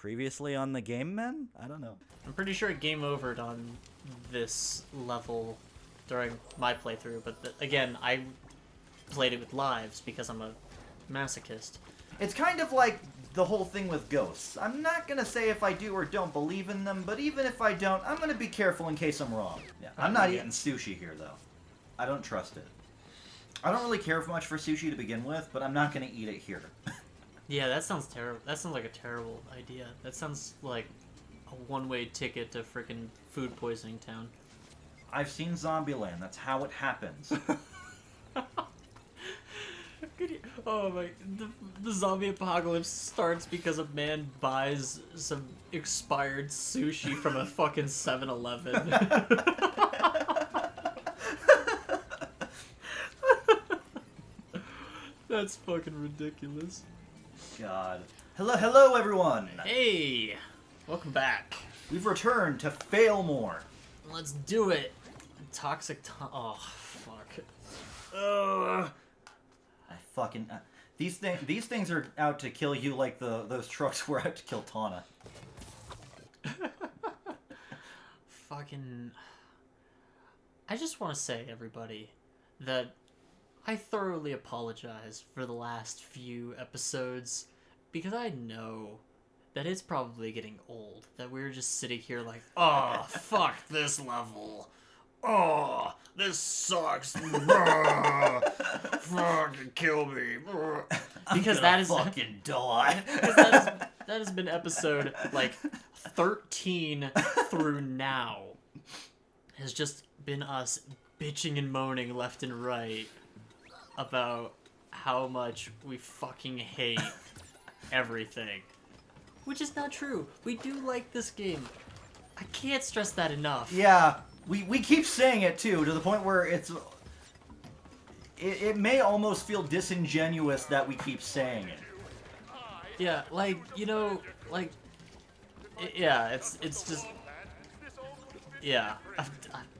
previously on the game, men? I don't know. I'm pretty sure it game overed on this level during my playthrough, but again, I played it with lives because I'm a masochist. It's kind of like the whole thing with ghosts. I'm not going to say if I do or don't believe in them, but even if I don't, I'm going to be careful in case I'm wrong. Yeah, I'm not eating sushi here, though. I don't trust it. I don't really care much for sushi to begin with, but I'm not going to eat it here. Yeah, that sounds terrible. That sounds like a terrible idea. That sounds like a one-way ticket to frickin' food poisoning town. I've seen Zombieland. That's how it happens. Oh my! The zombie apocalypse starts because a man buys some expired sushi from a fucking 7-Eleven. That's fucking ridiculous. God. Hello, everyone. Hey, welcome back. We've returned to Fail More. Let's do it. Oh, fuck. Ugh. I fucking these things are out to kill you like those trucks were out to kill Tawna. Fucking. I just want to say, everybody, that I thoroughly apologize for the last few episodes because I know that it's probably getting old. That we're just sitting here like, oh, fuck this level. Oh, this sucks. Fucking kill me. Because that is fucking die. Because that has been episode like 13 through now. Has just been us bitching and moaning left and right about how much we fucking hate everything. Which is not true. We do like this game. I can't stress that enough. Yeah, we keep saying it too, to the point where it may almost feel disingenuous that we keep saying it. Yeah, like, you know, like, yeah, it's just, yeah,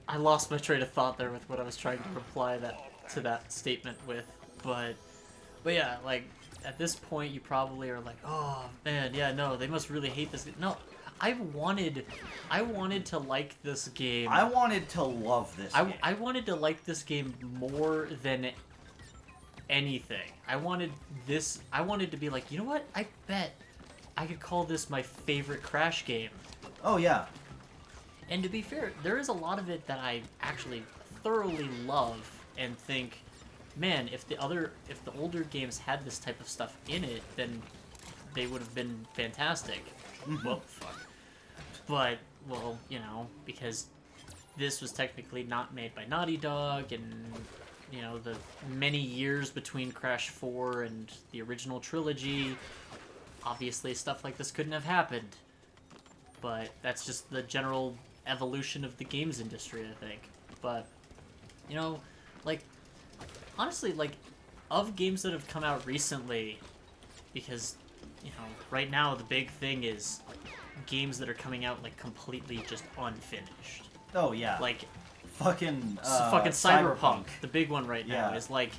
I lost my train of thought there with what I was trying to reply to that statement with, but yeah, like, at this point you probably are like, oh man, yeah, no, they must really hate this. No, I wanted to like this game. I wanted to love this game. I wanted to like this game more than anything. I wanted to be like, you know what? I bet I could call this my favorite Crash game. Oh yeah. And to be fair, there is a lot of it that I actually thoroughly love and think, man, if the older games had this type of stuff in it, then they would have been fantastic. Mm-hmm. Well, fuck. But, well, you know, because this was technically not made by Naughty Dog, and, you know, the many years between Crash 4 and the original trilogy, obviously stuff like this couldn't have happened. But that's just the general evolution of the games industry, I think. But, you know, like, honestly, like, of games that have come out recently, because, you know, right now the big thing is games that are coming out, like, completely just unfinished. Oh yeah. Like, fucking Cyberpunk, the big one right now, Yeah. is like,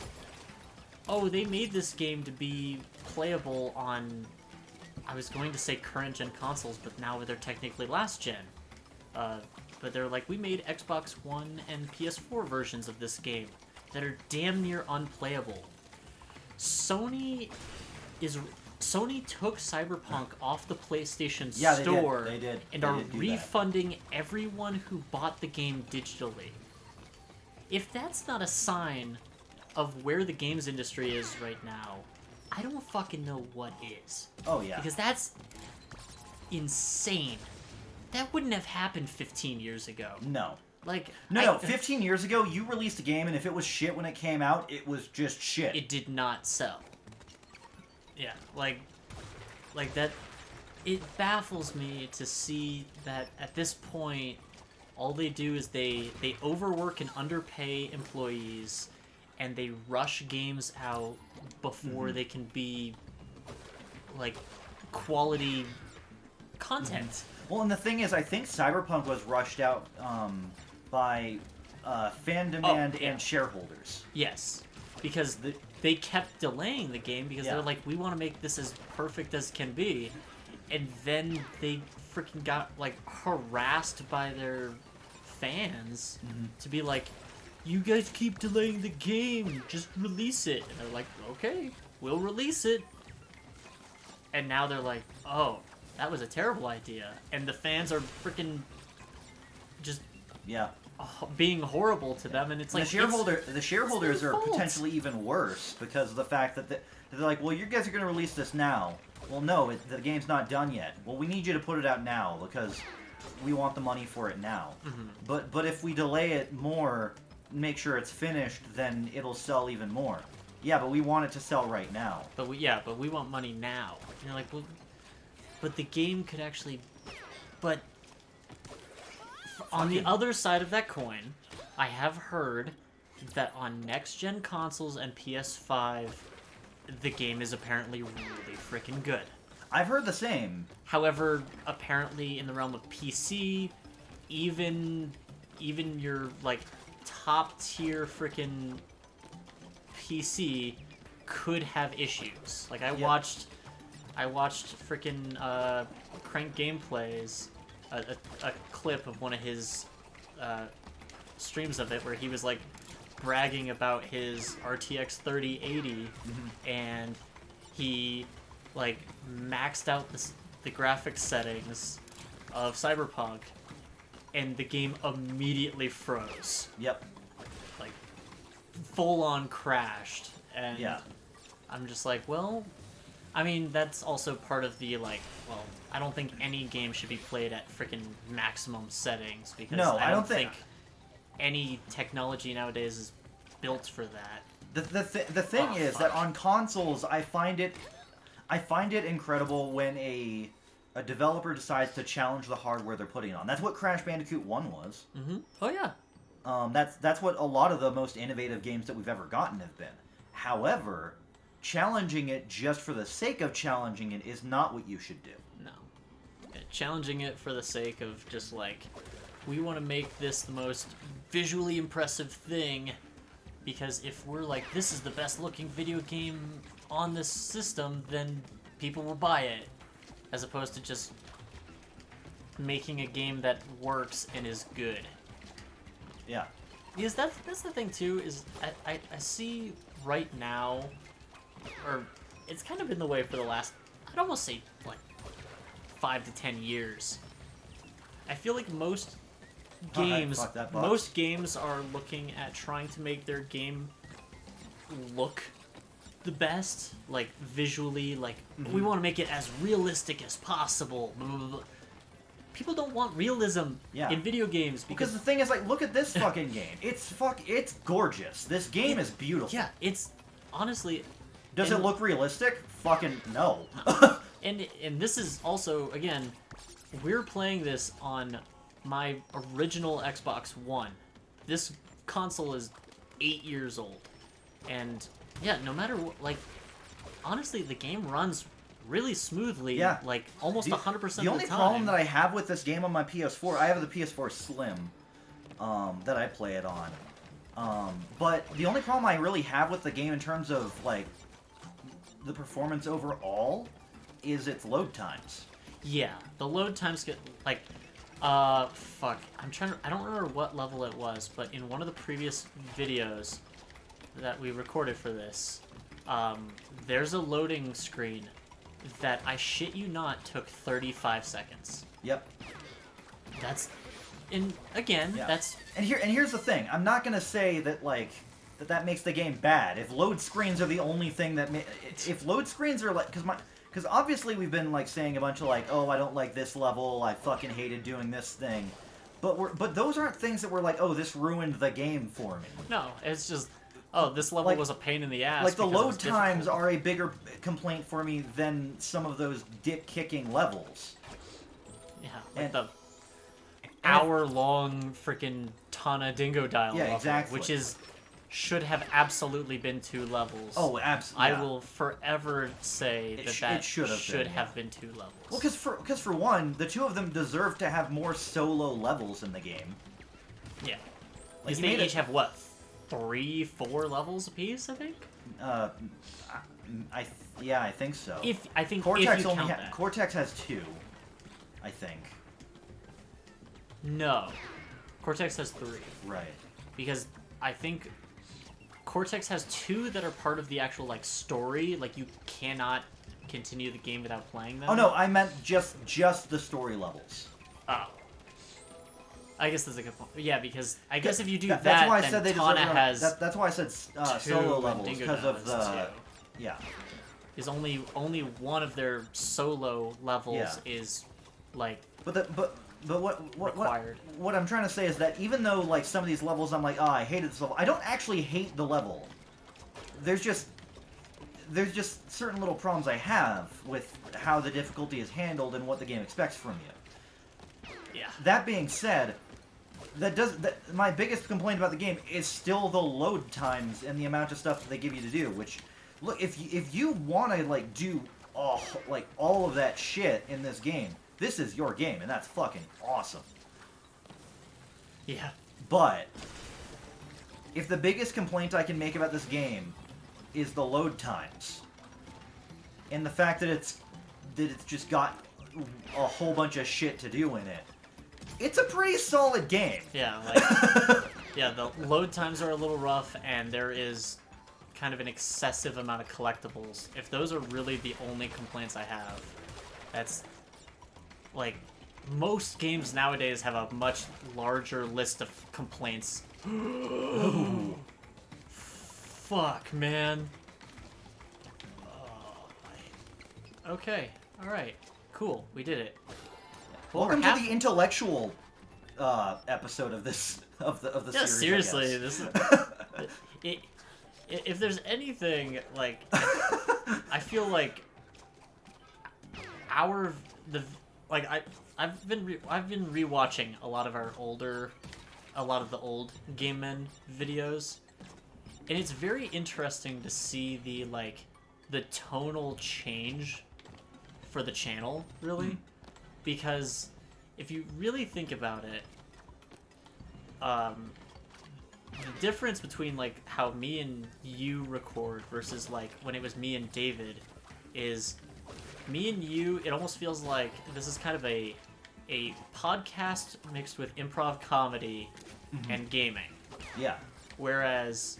oh, they made this game to be playable on, I was going to say current gen consoles, but now they're technically last gen. But they're like, we made Xbox One and PS4 versions of this game that are damn near unplayable. Sony took Cyberpunk off the PlayStation Store they did. and They are did do refunding everyone who bought the game digitally. If that's not a sign of where the games industry is right now, I don't fucking know what is. Oh yeah. Because that's insane. That wouldn't have happened 15 years ago. No. Like, No, 15 years ago, you released a game, and if it was shit when it came out, it was just shit. It did not sell. Yeah, like that. It baffles me to see that at this point, all they do is they overwork and underpay employees, and they rush games out before they can be, like, quality content. Well, and the thing is, I think Cyberpunk was rushed out by fan demand and shareholders. Yes, because they kept delaying the game because Yeah. they're like, we want to make this as perfect as can be. and then they freaking got like harassed by their fans to be like, you guys keep delaying the game, just release it. And they're like, okay, we'll release it. And now they're like, oh, that was a terrible idea. And the fans are freaking just Yeah. being horrible to them, and it's like the shareholders their are fault. potentially even worse because of the fact that they're like, well, you guys are going to release this now. Well, no, the game's not done yet. Well, we need you to put it out now because we want the money for it now. But if we delay it more, make sure it's finished, then it'll sell even more. Yeah, but we want it to sell right now. But we want money now. And you're like, well, but the game could actually, but on the other side of that coin, I have heard that on next-gen consoles and PS5, the game is apparently really freaking good. I've heard the same. However, apparently in the realm of PC, even your like top-tier freaking PC could have issues. Like I watched freaking Crank Gameplays, a clip of one of his streams of it where he was like bragging about his RTX 3080 and he like maxed out the graphics settings of Cyberpunk and the game immediately froze. Yep. Like full on crashed. And Yeah. I'm just like, well, I mean, that's also part of the, like, well, I don't think any game should be played at freaking maximum settings because No, I don't think any technology nowadays is built for that. The thing Oh, is fuck. that on consoles, I find it incredible when a developer decides to challenge the hardware they're putting on. That's what Crash Bandicoot 1 was. Oh, yeah. That's what a lot of the most innovative games that we've ever gotten have been. However, challenging it just for the sake of challenging it is not what you should do. No. Challenging it for the sake of just, like, we want to make this the most visually impressive thing because if we're like, this is the best looking video game on this system, then people will buy it. As opposed to just making a game that works and is good. Yeah. Because that's the thing too, is I see right now, or it's kind of been the way for the last, I'd almost say like 5 to 10 years. I feel like most games, fuck that box. most games are looking at trying to make their game look the best, like visually, like we want to make it as realistic as possible. Blah, blah, blah. People don't want realism Yeah. in video games Because because the thing is, like, look at this fucking game. It's gorgeous. This game is beautiful. yeah, it's honestly. Does and- it look realistic? Fucking no. And this is also, again, we're playing this on my original Xbox One. This console is 8 years old. And, yeah, no matter what, like, honestly, the game runs really smoothly, Yeah. like, almost 100% of the time. The only problem that I have with this game on my PS4, I have the PS4 Slim that I play it on. But the only problem I really have with the game in terms of, like, the performance overall is its load times. Yeah, the load times get, like, fuck. I don't remember what level it was, but in one of the previous videos that we recorded for this, there's a loading screen that, I shit you not, took 35 seconds. Yep. That's, and again, Yeah. that's, And here's the thing. I'm not gonna say that that makes the game bad. If load screens are the only thing that if load screens are like, because obviously we've been like saying a bunch of like, oh, I don't like this level. I fucking hated doing this thing. But those aren't things that were like, oh, this ruined the game for me. no, it's just, oh, this level Like- was a pain in the ass. Like the because it load was times difficult. are a bigger complaint for me than some of those dick kicking levels. Yeah, like and- the hour-long freaking Tana Dingo dialogue, Yeah, exactly. which should have absolutely been 2 levels. Oh, absolutely. I will forever say It that should have have been, been 2 levels. Well, because for one, the two of them deserve to have more solo levels in the game. yeah, Like, because you they made each have what, 3, 4 levels apiece, I think. Yeah, I think so. If I think Cortex if you only count that. Cortex has 2, I think. No, Cortex has 3 Right. because I think Cortex has 2 that are part of the actual like story. Like you cannot continue the game without playing them. Oh no, I meant just the story levels. Oh. I guess that's a good point. Yeah, because I guess if you do That's that, why I then said they Tana deserve. has That's why I said 2 solo and levels Dingo because of has the 2. yeah. Is only one of their solo levels Yeah. is like But what required. what I'm trying to say is that even though like some of these levels I'm like, I hated this level. I don't actually hate the level. There's just certain little problems I have with how the difficulty is handled and what the game expects from you. yeah. That being said, my biggest complaint about the game is still the load times and the amount of stuff that they give you to do. Which, look, if you want to like do all of that shit in this game, this is your game, and that's fucking awesome. Yeah. But if the biggest complaint I can make about this game is the load times and the fact that it's just got a whole bunch of shit to do in it, it's a pretty solid game. Yeah, like yeah, the load times are a little rough and there is kind of an excessive amount of collectibles. If those are really the only complaints I have, that's like most games nowadays have a much larger list of complaints. Fuck, man. Okay, alright. Cool, we did it. Well, Welcome we're to the intellectual episode of this of the Yeah, series. seriously, I guess. this is... if there's anything, like... I feel like... I've been rewatching a lot of the old Game Men videos, and it's very interesting to see the tonal change for the channel, really, because if you really think about it, the difference between like how me and you record versus like when it was me and David is me and you, it almost feels like this is kind of a podcast mixed with improv comedy and gaming. Yeah. Whereas,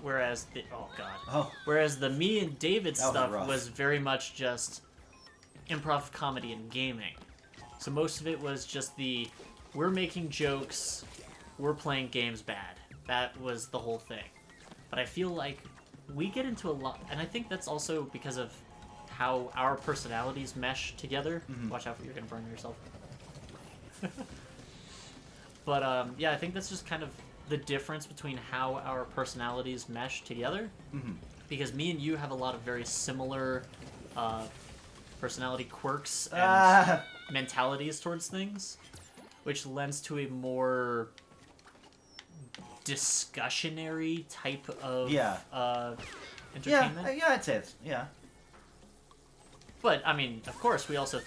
whereas the me and David That was stuff rough. was very much just improv comedy and gaming. So most of it was just we're making jokes, we're playing games bad. That was the whole thing. But I feel like we get into a lot, and I think that's also because of how our personalities mesh together. Watch out, you're gonna burn yourself. But yeah, I think that's just kind of the difference between how our personalities mesh together. Because me and you have a lot of very similar personality quirks and mentalities towards things, which lends to a more discussionary type of entertainment. Yeah, I'd say it's But I mean, of course, we also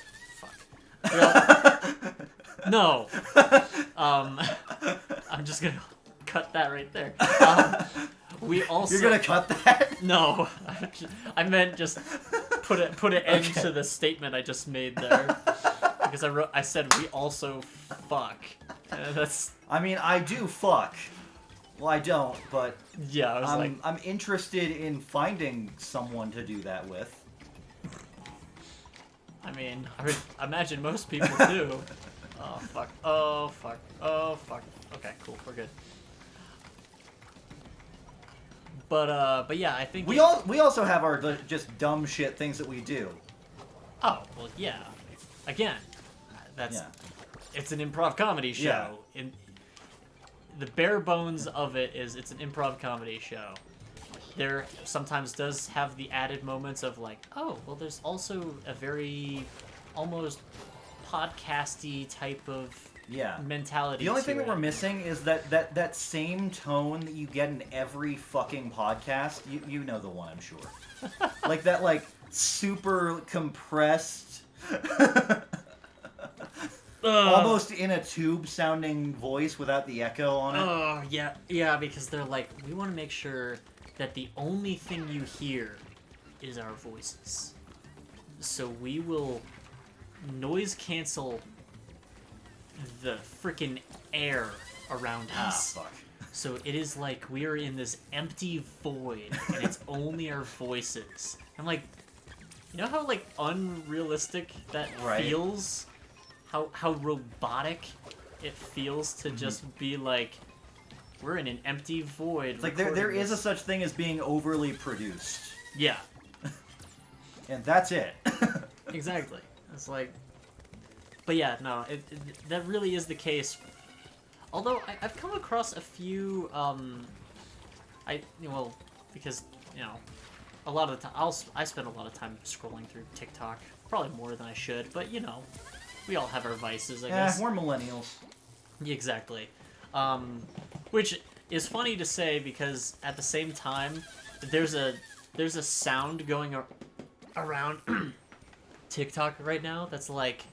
no. I'm just gonna cut that right there. We also You're gonna cut that? No, I meant just put an end to the statement I just made there, because I said we also fuck. That's I mean, I do fuck. Well, I don't, but yeah. I was I'm interested in finding someone to do that with. I mean, I would imagine most people do. Oh fuck! Oh fuck! Oh fuck! Okay, cool. We're good. But yeah, I think We also have our just dumb shit things that we do. Oh well, yeah. Again, it's an improv comedy show. Yeah. The bare bones of it is it's an improv comedy show. There sometimes does have the added moments of like, oh, well, there's also a very almost podcasty type of mentality. The only to thing that it. we're missing is that same tone that you get in every fucking podcast. You know the one, I'm sure. Like that, like super compressed. almost in a tube-sounding voice without the echo on it. Oh, yeah, because they're like, we want to make sure that the only thing you hear is our voices. So we will noise cancel the freaking air around us. Fuck. So it is like we are in this empty void, and it's only our voices. I'm like, you know how like unrealistic that Right. feels? How robotic it feels to just be like, we're in an empty void. It's like there recording is a this. such thing as being overly produced. Yeah, And that's it. exactly. It's like, but yeah, no, that really is the case. Although I've come across a few, because a lot of the time I spend a lot of time scrolling through TikTok, probably more than I should, but we all have our vices, I guess. We're millennials. Exactly. Which is funny to say because at the same time, there's a sound going around TikTok right now that's like,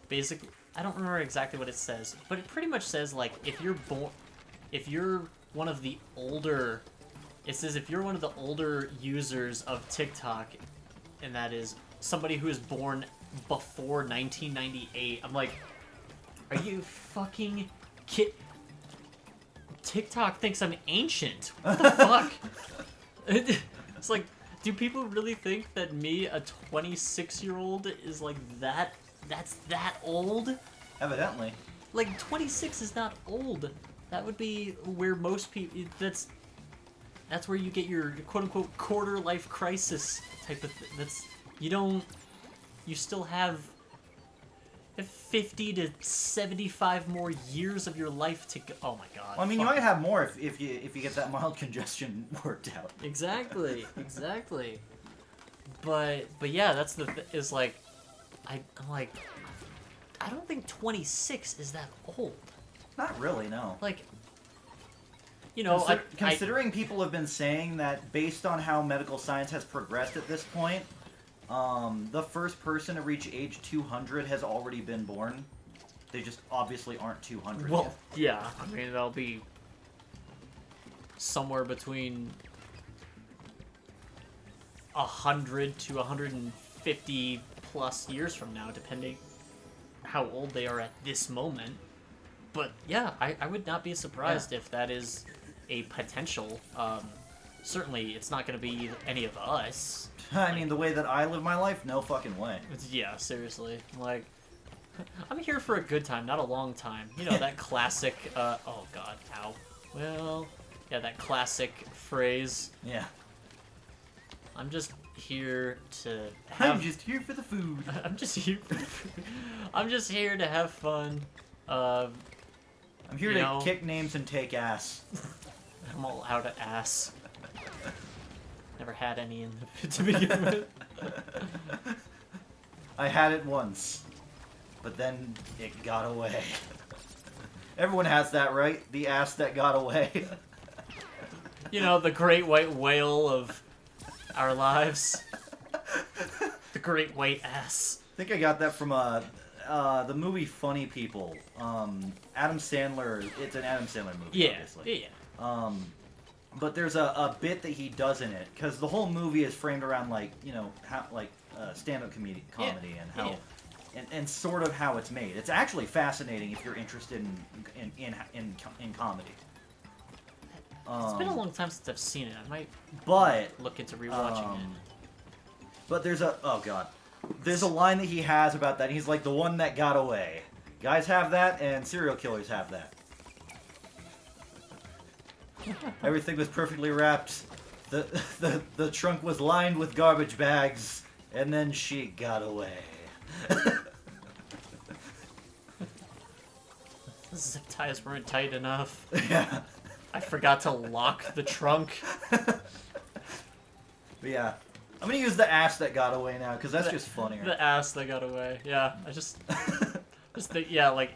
basically, I don't remember exactly what it says, but it pretty much says like if you're one of the older, it says if you're one of the older users of TikTok, and that is somebody who is born before 1998. I'm like, are you fucking kid? TikTok thinks I'm ancient. What the fuck? It's like, do people really think that me, a 26-year-old, is like that? That's that old? Evidently. Like 26 is not old. That would be where most people. That's where you get your quote unquote quarter life crisis type of thing. You still have 50 to 75 more years of your life to go. Oh my god. Well, I mean, you fuck. might have more if you get that mild congestion worked out. Exactly. But yeah, that's the is like, I'm like, I don't think 26 is that old. Not really, no. Like, Considering people have been saying that based on how medical science has progressed at this point, the first person to reach age 200 has already been born. They just obviously aren't 200 well, yet. yeah, I mean, that'll be somewhere between 100 to 150 plus years from now, depending how old they are at this moment. But yeah, I would not be surprised if that is a potential. Certainly, it's not going to be any of us. I mean, the way that I live my life, no fucking way. Yeah, seriously. Like, I'm here for a good time, not a long time. That classic, oh god, ow. Well, yeah, that classic phrase, Yeah. I'm just here to have... I'm just here for the food. I'm just here for the food. I'm just here to have fun. I'm here You to know- kick names and take ass. I'm all out of ass. Never had any to begin with. I had it once, but then it got away. Everyone has that, right? The ass that got away. The great white whale of our lives. The great white ass. I think I got that from the movie Funny People. Adam Sandler. It's an Adam Sandler movie, Yeah, obviously. yeah. But there's a bit that he does in it because the whole movie is framed around stand-up comedy and how and sort of how it's made. It's actually fascinating if you're interested in comedy. It's been a long time since I've seen it. I might But look into rewatching it. But there's a line that he has about that. He's like, the one that got away. Guys have that, and serial killers have that. Everything was perfectly wrapped. The trunk was lined with garbage bags, and then she got away. The zip ties weren't tight enough. Yeah. I forgot to lock the trunk. But yeah. I'm gonna use the ass that got away now, because that's just funnier. The ass that got away. Yeah, I just think, yeah, like,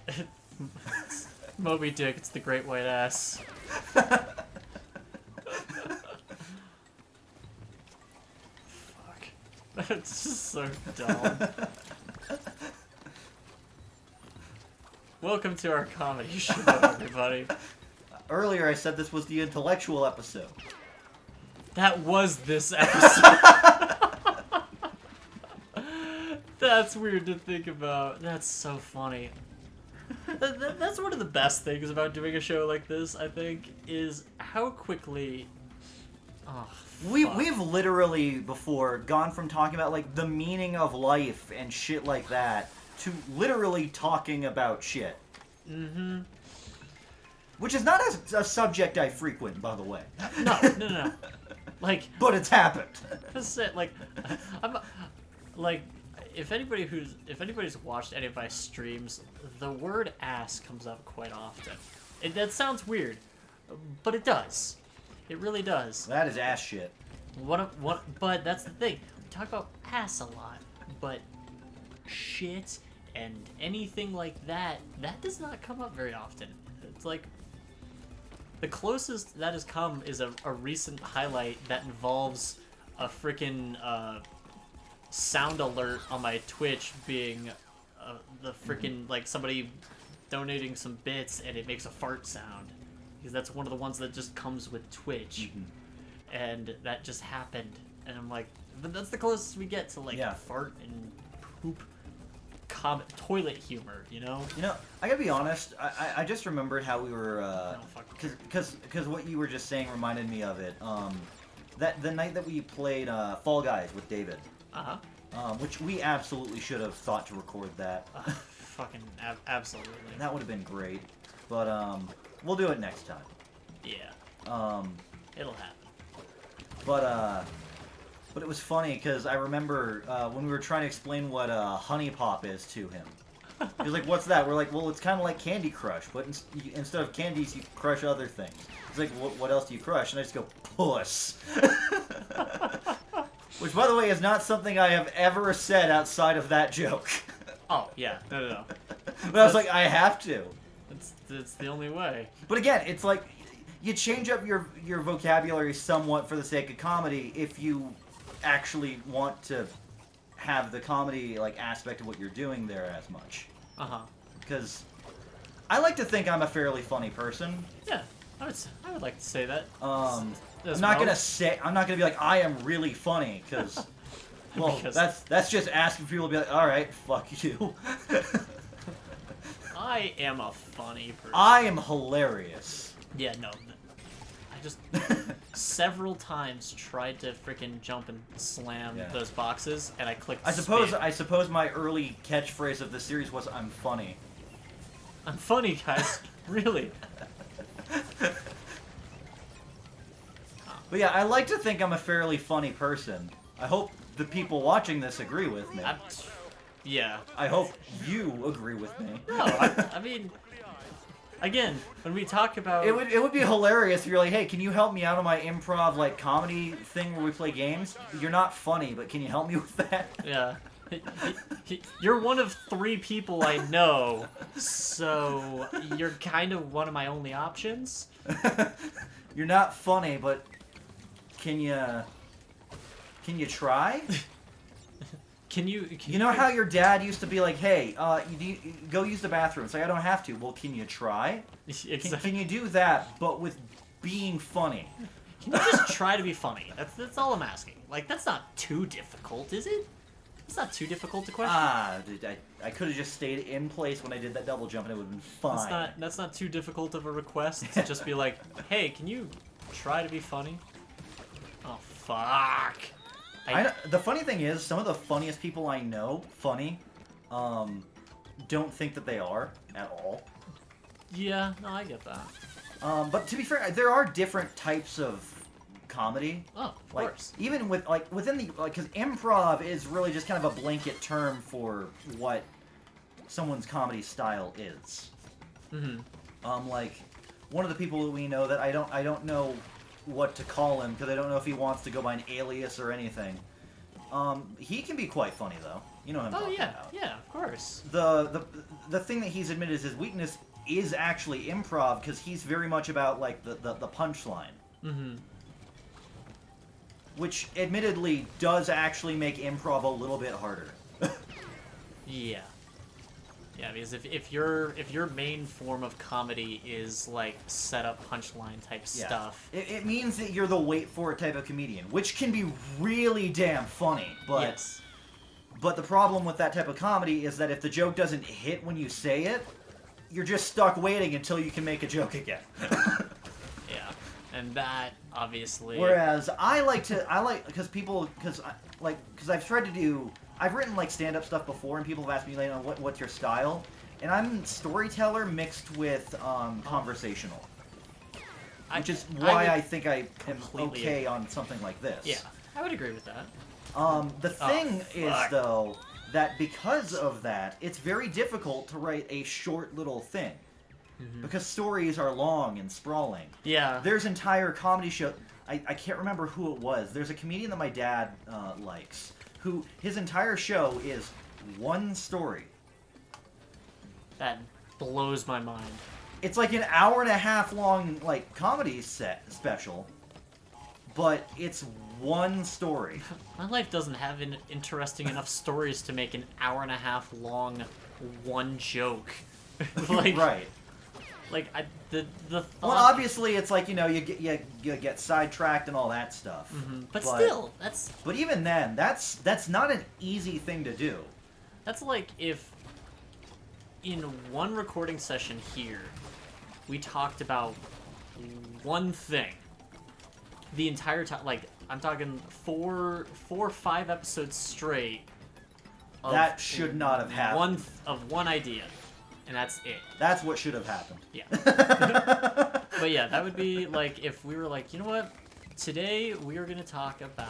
Moby Dick, it's the great white ass. Fuck. It's just so dumb. Welcome to our comedy show, everybody. Earlier, I said this was the intellectual episode. That was this episode. That's weird to think about. That's so funny. That's one of the best things about doing a show like this, I think, is how quickly... Oh, We've literally before gone from talking about like the meaning of life and shit like that to literally talking about shit. Mm-hmm. Which is not a subject I frequent, by the way. No. Like... But it's happened. That's it. Like, I'm... Like... If anybody's watched any of my streams, the word ass comes up quite often. That sounds weird, but it does. It really does. That is ass shit. But that's the thing. We talk about ass a lot, but shit and anything like that does not come up very often. It's like the closest that has come is a recent highlight that involves a freaking sound alert on my Twitch being the freaking like somebody donating some bits and it makes a fart sound, because that's one of the ones that just comes with Twitch. And that just happened, and I'm like, but that's the closest we get to like fart and poop toilet humor, you know? You know, I gotta be honest, I just remembered how we were because what you were just saying reminded me of it. That the night that we played Fall Guys with David. Which we absolutely should have thought to record that. Fucking absolutely. That would have been great. But we'll do it next time. Yeah. It'll happen. But it was funny because I remember when we were trying to explain what Honey Pop is to him. He was like, "What's that?" We're like, "Well, it's kind of like Candy Crush, but instead of candies, you crush other things." He's like, "What else do you crush?" And I just go, "Puss." Which, by the way, is not something I have ever said outside of that joke. Oh, yeah. No. But I was like, I have to. It's the only way. But again, it's like, you change up your vocabulary somewhat for the sake of comedy if you actually want to have the comedy like aspect of what you're doing there as much. Because I like to think I'm a fairly funny person. Yeah, I would like to say that. I'm not gonna be like I am really funny because that's just asking people to be like, all right, fuck you. I am a funny person. I am hilarious. Yeah, no. I just several times tried to freaking jump and slam those boxes, and I clicked. I suppose my early catchphrase of the series was "I'm funny." I'm funny, guys. Really. But yeah, I like to think I'm a fairly funny person. I hope the people watching this agree with me. Yeah. I hope you agree with me. No, I mean, again, when we talk about... It would be hilarious if you're like, hey, can you help me out on my improv, like, comedy thing where we play games? You're not funny, but can you help me with that? Yeah. You're one of 3 people I know, so you're kind of one of my only options. You're not funny, but can you try? Can you know how your dad used to be like, hey, you go use the bathroom. It's like, I don't have to. Well, can you try? Exactly. Can you do that, but with being funny? Can you just try to be funny? That's all I'm asking. Like, that's not too difficult, is it? It's not too difficult to question. Dude, I could have just stayed in place when I did that double jump and it would have been fine. That's not too difficult of a request to just be like, hey, can you try to be funny? Oh, fuck. The funny thing is, some of the funniest people I know, don't think that they are at all. Yeah, no, I get that. But to be fair, there are different types of comedy. Oh, of course. Even with within the because improv is really just kind of a blanket term for what someone's comedy style is. Like one of the people that we know that I don't know what to call him because I don't know if he wants to go by an alias or anything. He can be quite funny though. You know him. Oh yeah, yeah, of course. The thing that he's admitted is his weakness is actually improv because he's very much about like the punchline. Which admittedly does actually make improv a little bit harder. Yeah. Yeah, because if your main form of comedy is like setup punchline type Yeah. stuff, It means that you're the wait for it type of comedian, which can be really damn funny. But yes, but the problem with that type of comedy is that if the joke doesn't hit when you say it, you're just stuck waiting until you can make a joke again. yeah, and that obviously. Whereas because I've written like stand-up stuff before, and people have asked me like, what's your style, and I'm storyteller mixed with conversational, which is why I think I am completely okay on something like this. Yeah, I would agree with that. The thing is fuck. though that because of that, it's very difficult to write a short little thing. Because stories are long and sprawling. Yeah. There's entire comedy show. I can't remember who it was. There's a comedian that my dad likes, who his entire show is one story. That blows my mind. It's like an hour and a half long like comedy special, but it's one story. My life doesn't have interesting enough stories to make an hour and a half long one joke. Like, Right. Like the thought. Well, obviously, it's like you get sidetracked and all that stuff. But still, that's But even then, that's not an easy thing to do. that's like if in one recording session here we talked about one thing the entire time. Like I'm talking four or five episodes straight. Of That should not have happened. One idea, and that's it. That's what should have happened. Yeah. But yeah, that would be like if we were like, you know what? Today we are going to talk about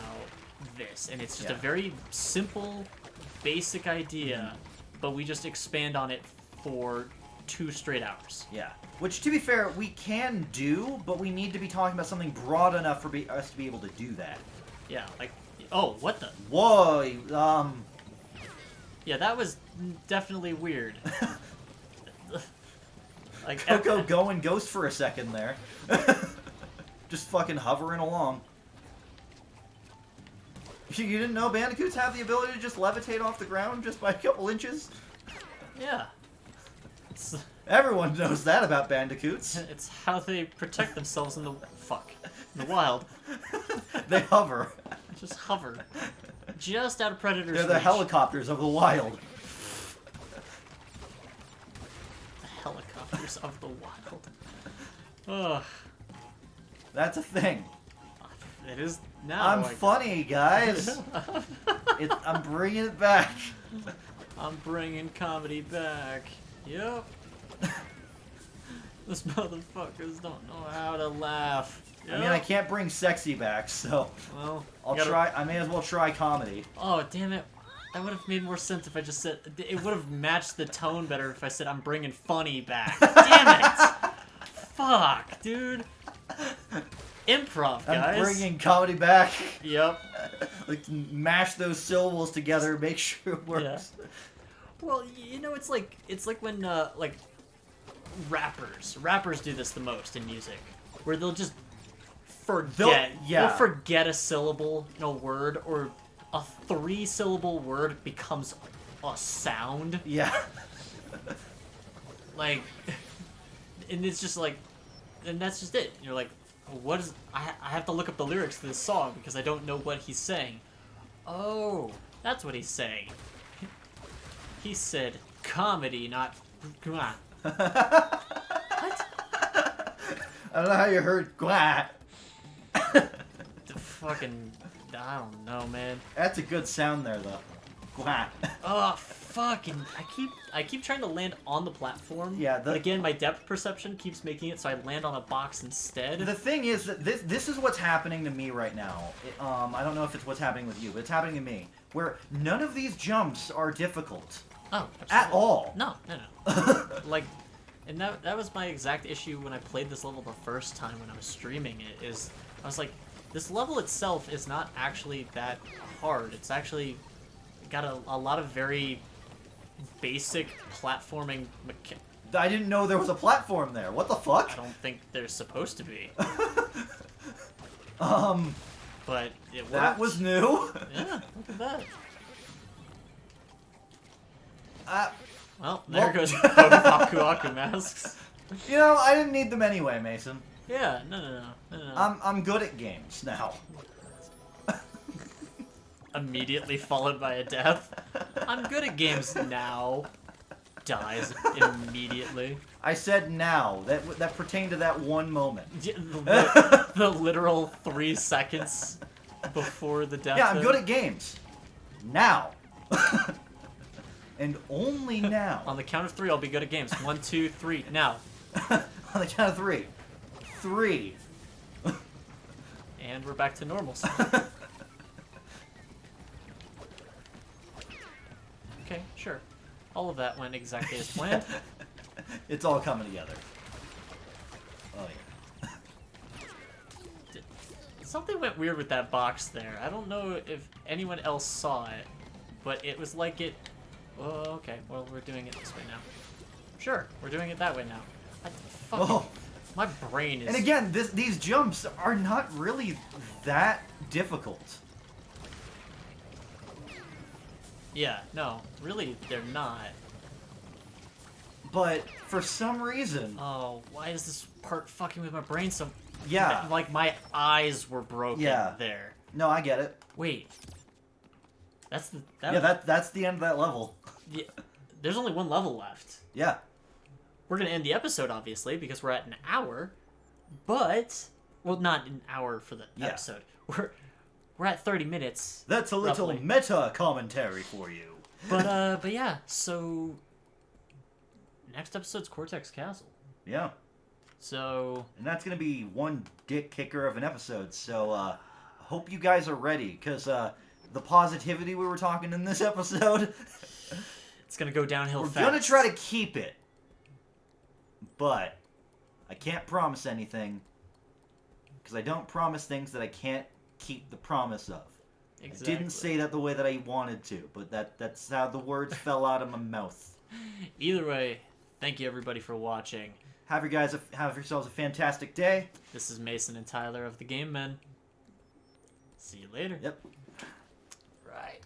this. And it's just a Yeah. very simple, basic idea, but we just expand on it for 2 straight hours. Yeah. Which, to be fair, we can do, but we need to be talking about something broad enough for us to be able to do that. Yeah, like, oh, what the? Whoa, Yeah, that was definitely weird. Like, Coco going ghost for a second there. Just fucking hovering along. You didn't know bandicoots have the ability to just levitate off the ground just by a couple inches? Yeah. Everyone knows that about bandicoots. It's how they protect themselves in the wild. They hover. Just hover. Just out of predators' They're the reach. helicopters of the wild. The helicopters of the wild. Ugh. That's a thing. It is now. I'm I guess. funny, guys. I'm bringing it back. I'm bringing comedy back. Yep. Those motherfuckers don't know how to laugh. Yep. I mean, I can't bring sexy back, so Well, I'll you gotta- try. I may as well try comedy. Oh, damn it. That would have made more sense if I just said... It would have matched the tone better if I said I'm bringing funny back. Damn it! Fuck, dude. Improv, guys. I'm bringing comedy back. Yep. Like, mash those syllables together, make sure it works. Well, you know, it's like when like rappers do this the most in music, where they'll just forget they'll forget a syllable in a word, or a 3-syllable word becomes a sound. Yeah. Like, and it's just like, and that's just it. You're like, what is? I have to look up the lyrics to this song because I don't know what he's saying. Oh, that's what he's saying. He said comedy, not. What? I don't know how you heard gwah. The fucking. I don't know, man. That's a good sound there, though. Gwah. Oh, fucking. I keep trying to land on the platform. Yeah, But again, my depth perception keeps making it so I land on a box instead. The thing is that this is what's happening to me right now. I don't know if it's what's happening with you, but it's happening to me. Where none of these jumps are difficult. Oh, absolutely. At all. No. Like, and that was my exact issue when I played this level the first time when I was streaming it, is I was like, this level itself is not actually that hard. It's actually got a lot of very basic platforming I didn't know there was a platform there. What the fuck? I don't think there's supposed to be. But it worked. That was new. Yeah, look at that. Well, there Well- goes both Aku Aku masks. You know, I didn't need them anyway, Mason. Yeah, no. I'm good at games now. Immediately followed by a death. I'm good at games now. Dies immediately. I said now. That pertained to that one moment. The literal 3 seconds before the death. Yeah, I'm good at games. Now. And only now. On the count of 3, I'll be good at games. 1, 2, 3, now. On the count of 3. 3. And we're back to normal. Okay, sure. All of that went exactly as planned. It's all coming together. Oh yeah. Something went weird with that box there. I don't know if anyone else saw it, but it was like it... Oh, okay. Well, we're doing it this way now. Sure, we're doing it that way now. Oh. My brain is... And again, these jumps are not really that difficult. Yeah, no. Really, they're not. But for some reason, Oh, why is this part fucking with my brain so... yeah. Like, my eyes were broken Yeah. there. No, I get it. Wait. That's the... Yeah, that's the end of that level. Yeah, there's only one level left. Yeah. We're going to end the episode, obviously, because we're at an hour. But... Well, not an hour for the Yeah. episode. We're at 30 minutes. That's a little Roughly. meta commentary for you. But yeah, so... Next episode's Cortex Castle. Yeah. So... And that's going to be one dick kicker of an episode. So, hope you guys are ready. Because, the positivity we were talking in this episode... It's going to go downhill We're fast. gonna try to keep it. But I can't promise anything. Because I don't promise things that I can't keep the promise of. Exactly. I didn't say that the way that I wanted to, but that's how the words fell out of my mouth. Either way, thank you everybody for watching. Have yourselves a fantastic day. This is Mason and Tyler of the Game Men. See you later. Yep. Right.